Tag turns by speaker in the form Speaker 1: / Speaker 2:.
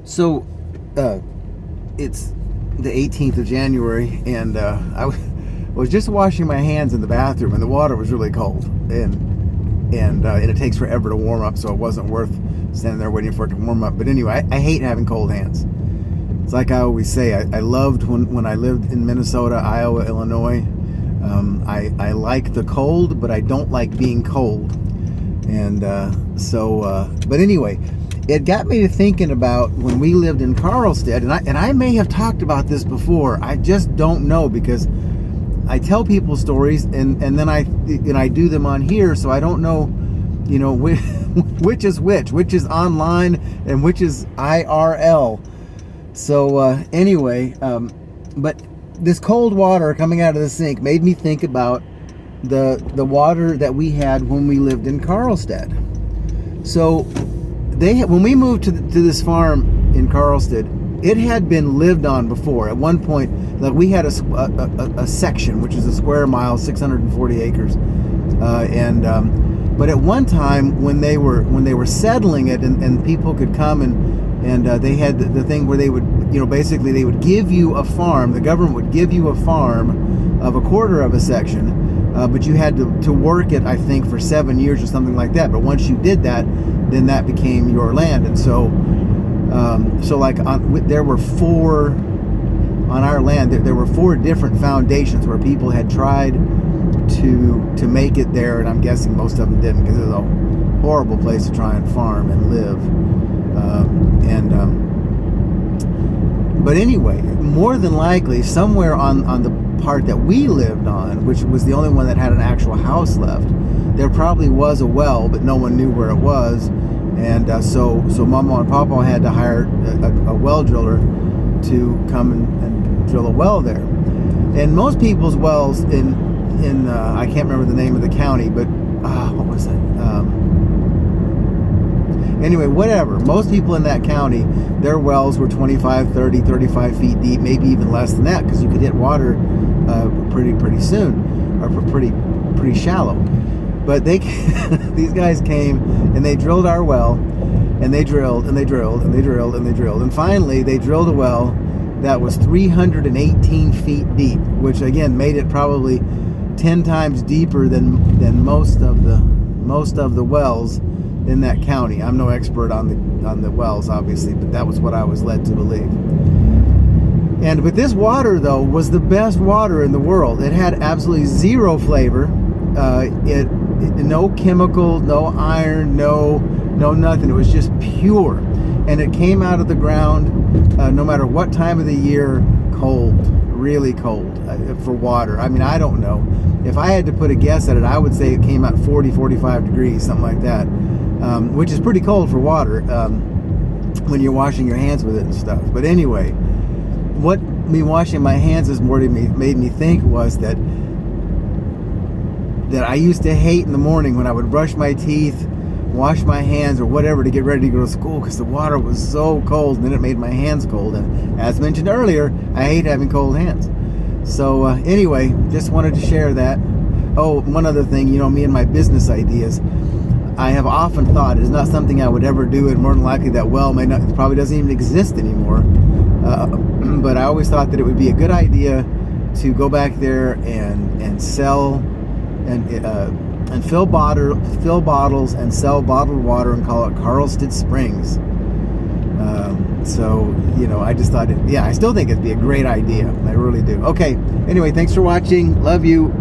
Speaker 1: So, it's the 18th of January, and was just washing my hands in the bathroom, and the water was really cold, and it takes forever to warm up, so it wasn't worth standing there waiting for it to warm up. But anyway, I hate having cold hands. It's like I always say, I loved when I lived in Minnesota, Iowa, Illinois. I like the cold, but I don't like being cold. And but anyway, it got me to thinking about when we lived in Karlstad, and I may have talked about this before. I just don't know, because I tell people stories and then I do them on here, so I don't know, which is which is online and which is IRL. So anyway, but this cold water coming out of the sink made me think about the water that we had when we lived in Karlstad. So when we moved to this farm in Karlstad, it had been lived on before. At one point, like, we had a section, which is a square mile, 640 acres, but at one time when they were settling it, and people could come and they had the thing where they would, basically they would give you a farm. The government would give you a farm of a quarter of a section, but you had to work it, I think, for 7 years or something like that. But once you did that, then that became your land. And so there were four on our land. There were four different foundations where people had tried to make it there, and I'm guessing most of them didn't, because it was a horrible place to try and farm and live. But anyway, more than likely, somewhere on the part that we lived on, which was the only one that had an actual house left, there probably was a well, but no one knew where it was. And so Mama and Papa had to hire a well driller to come and drill a well there. And most people's wells in I can't remember the name of the county, but what was it? Anyway, whatever. Most people in that county, their wells were 25, 30, 35 feet deep, maybe even less than that, because you could hit water pretty soon, or pretty shallow. But these guys came and they drilled our well, and they drilled and they drilled and they drilled and they drilled, and finally they drilled a well that was 318 feet deep, which again made it probably 10 times deeper than most of the wells in that county. I'm no expert on the wells, obviously, but that was what I was led to believe. But this water, though, was the best water in the world. It had absolutely zero flavor. No chemical, no iron, no nothing. It was just pure, and it came out of the ground, no matter what time of the year, cold, really cold for water. I mean, I don't know. If I had to put a guess at it, I would say it came out 40, 45 degrees, something like that, which is pretty cold for water when you're washing your hands with it and stuff. But anyway, what me washing my hands this morning made me think was that I used to hate in the morning when I would brush my teeth, wash my hands or whatever to get ready to go to school, because the water was so cold, and then it made my hands cold. And as mentioned earlier, I hate having cold hands. So anyway, just wanted to share that. Oh, one other thing, me and my business ideas. I have often thought it's not something I would ever do, and more than likely that well it probably doesn't even exist anymore. But I always thought that it would be a good idea to go back there and sell and fill bottles and sell bottled water and call it Karlstad Springs. I just thought I still think it'd be a great idea. I really do. Okay, anyway, thanks for watching. Love you.